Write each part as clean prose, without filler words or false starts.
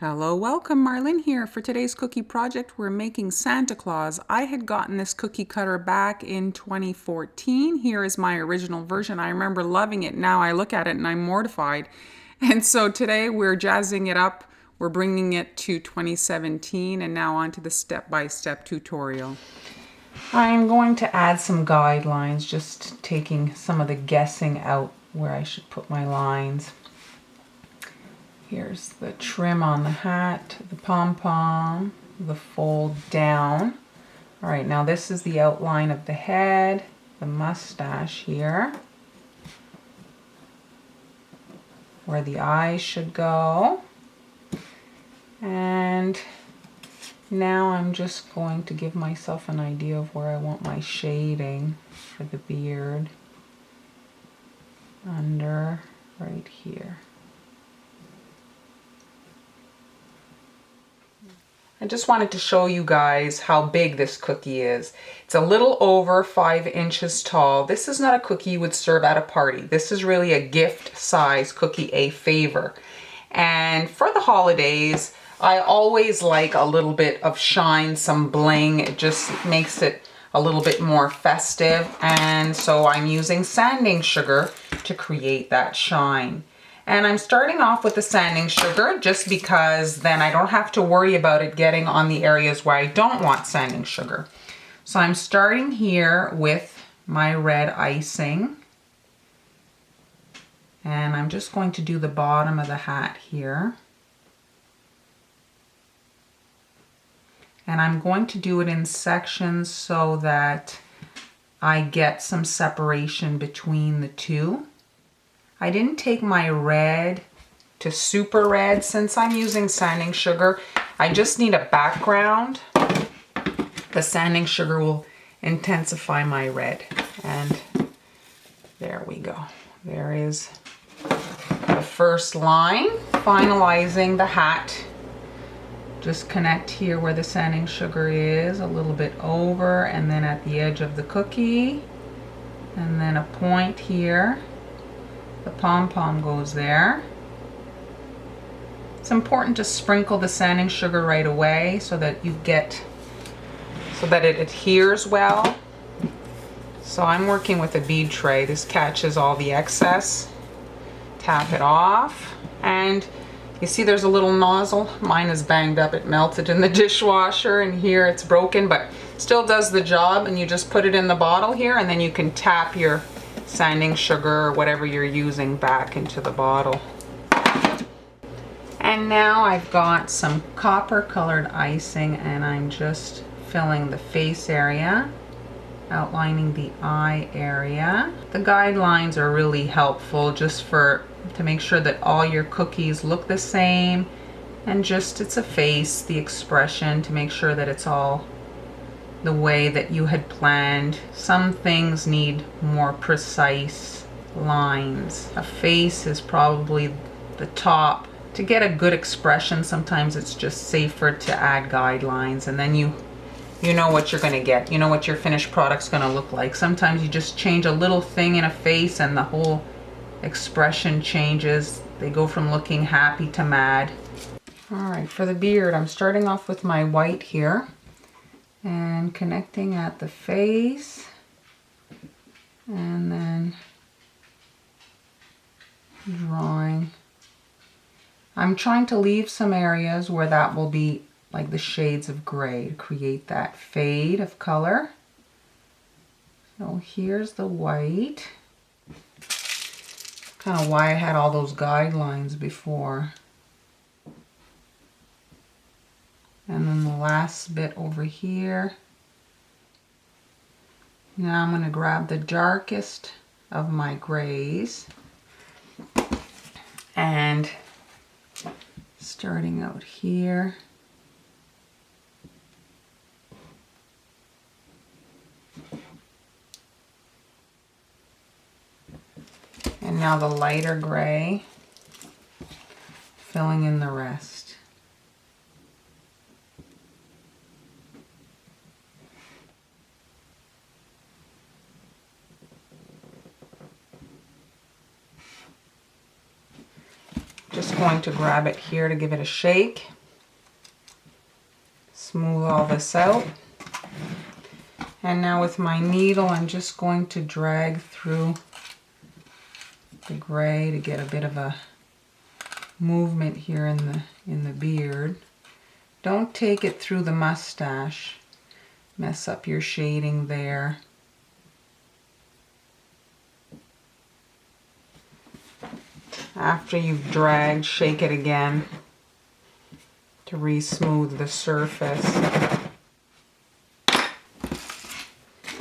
Hello, welcome, Marlene here. For today's cookie project, we're making Santa Claus. I had gotten this cookie cutter back in 2014. Here is my original version. I remember loving it. Now I look at it and I'm mortified. And so today we're jazzing it up. We're bringing it to 2017 and now on to the step-by-step tutorial. I'm going to add some guidelines, just taking some of the guessing out where I should put my lines. Here's the trim on the hat, the pom-pom, the fold down. All right, now this is the outline of the head, the mustache here, where the eyes should go. And now I'm just going to give myself an idea of where I want my shading for the beard. Under, right here. I just wanted to show you guys how big this cookie is. It's a little over 5 inches tall. This is not a cookie you would serve at a party. This is really a gift size cookie, a favor. And for the holidays, I always like a little bit of shine, some bling. It just makes it a little bit more festive. And so I'm using sanding sugar to create that shine. And I'm starting off with the sanding sugar just because then I don't have to worry about it getting on the areas where I don't want sanding sugar. So I'm starting here with my red icing. And I'm just going to do the bottom of the hat here. And I'm going to do it in sections so that I get some separation between the two. I didn't take my red to super red since I'm using sanding sugar. I just need a background. The sanding sugar will intensify my red. And there we go. There is the first line, finalizing the hat. Just connect here where the sanding sugar is, a little bit over, and then at the edge of the cookie. And then a point here. The pom-pom goes there. It's important to sprinkle the sanding sugar right away so that it adheres well. So I'm working with a bead tray. This catches all the excess. Tap it off. And you see there's a little nozzle. Mine is banged up. It melted in the dishwasher, and here it's broken, but still does the job. And you just put it in the bottle here, and then you can tap your sanding sugar or whatever you're using back into the bottle. And now I've got some copper colored icing, and I'm just filling the face area, outlining the eye area. The guidelines are really helpful just to make sure that all your cookies look the same, and just it's a face, the expression, to make sure that it's all the way that you had planned. Some things need more precise lines. A face is probably the top. To get a good expression, sometimes it's just safer to add guidelines, and then you know what you're going to get. You know what your finished product's going to look like. Sometimes you just change a little thing in a face and the whole expression changes. They go from looking happy to mad. All right, for the beard, I'm starting off with my white here and connecting at the face, and then drawing. I'm trying to leave some areas where that will be like the shades of gray to create that fade of color. So here's the white. Kind of why I had all those guidelines before. And then the last bit over here. Now I'm going to grab the darkest of my grays and starting out here. And now the lighter gray, filling in the rest. just going to grab it here to give it a shake. Smooth all this out. And now with my needle, I'm just going to drag through the gray to get a bit of a movement here in the beard. Don't take it through the mustache. Mess up your shading there. After you've dragged, shake it again to re-smooth the surface.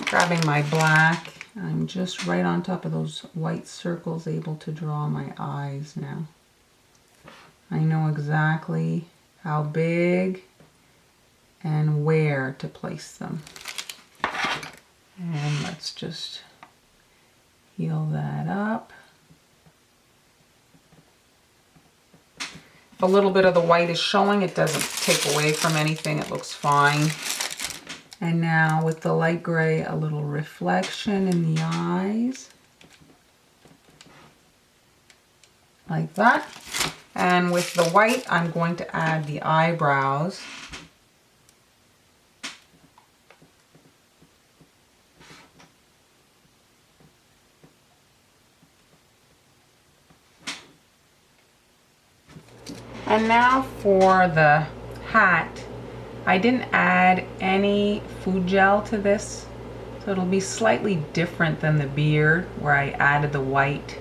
Grabbing my black, I'm just right on top of those white circles able to draw my eyes now. I know exactly how big and where to place them. And let's just heal that up. If a little bit of the white is showing, it doesn't take away from anything, it looks fine. And now with the light gray, a little reflection in the eyes. Like that. And with the white, I'm going to add the eyebrows. And now for the hat, I didn't add any food gel to this, so it'll be slightly different than the beard where I added the white.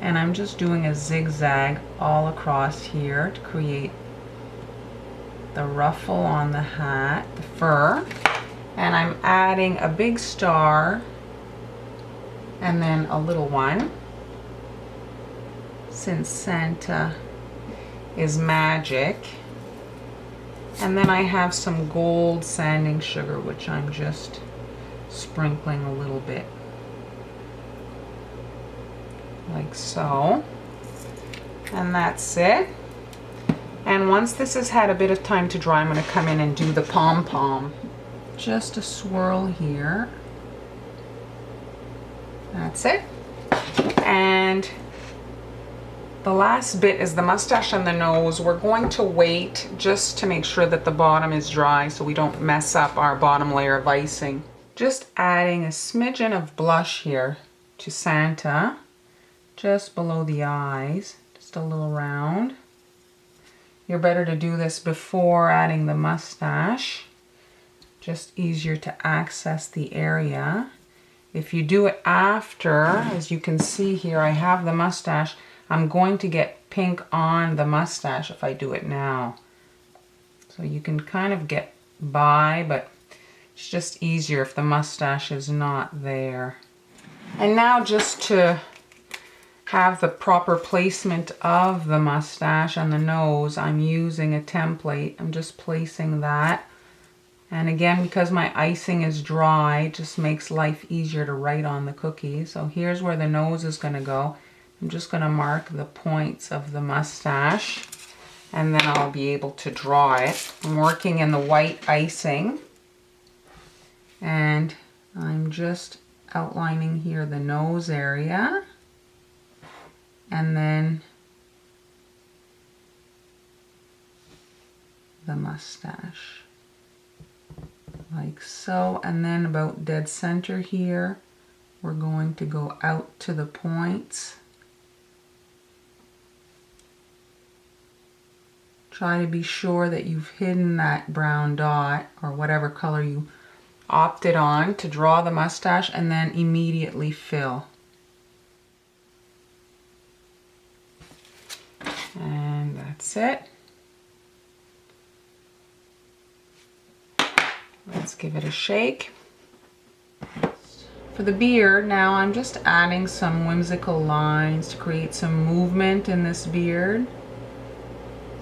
And I'm just doing a zigzag all across here to create the ruffle on the hat, the fur. And I'm adding a big star and then a little one, since Santa is magic. And then I have some gold sanding sugar, which I'm just sprinkling a little bit, like so. And that's it. And once this has had a bit of time to dry, I'm going to come in and do the pom-pom. Just a swirl here. That's it. And the last bit is the mustache and the nose. We're going to wait just to make sure that the bottom is dry so we don't mess up our bottom layer of icing. Just adding a smidgen of blush here to Santa, just below the eyes, just a little round. You're better to do this before adding the mustache, just easier to access the area. If you do it after, as you can see here, I have the mustache. I'm going to get pink on the mustache if I do it now. So you can kind of get by, but it's just easier if the mustache is not there. And now just to have the proper placement of the mustache and the nose, I'm using a template. I'm just placing that. And again, because my icing is dry, it just makes life easier to write on the cookie. So here's where the nose is going to go. I'm just going to mark the points of the mustache, and then I'll be able to draw it. I'm working in the white icing, and I'm just outlining here the nose area, and then the mustache, like so. And then about dead center here, we're going to go out to the points. Try to be sure that you've hidden that brown dot or whatever color you opted on to draw the mustache, and then immediately fill. And that's it. Let's give it a shake. For the beard, now I'm just adding some whimsical lines to create some movement in this beard.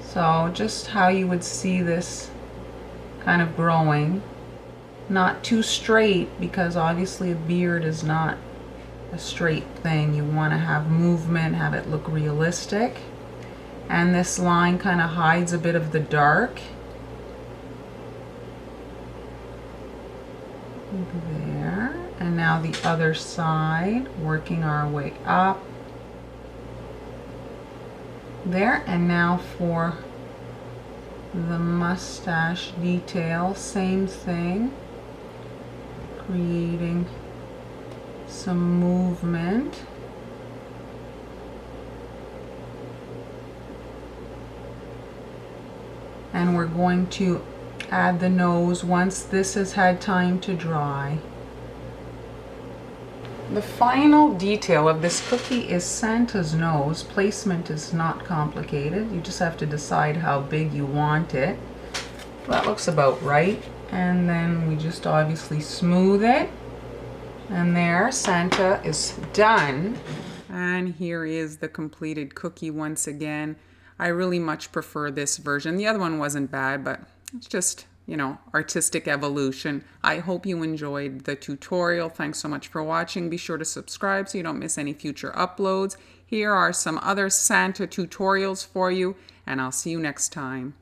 So just how you would see this kind of growing. Not too straight, because obviously a beard is not a straight thing. You want to have movement, have it look realistic. And this line kind of hides a bit of the dark. There. And now the other side, working our way up. there. And now for the mustache detail, same thing, creating some movement. And we're going to add the nose once this has had time to dry. The final detail of this cookie is Santa's nose. Placement is not complicated. You just have to decide how big you want it. That looks about right. And then we just obviously smooth it. And there, Santa is done. And here is the completed cookie once again. I really much prefer this version. The other one wasn't bad, but it's just, you know, artistic evolution. I hope you enjoyed the tutorial. Thanks so much for watching. Be sure to subscribe so you don't miss any future uploads. Here are some other Santa tutorials for you, and I'll see you next time.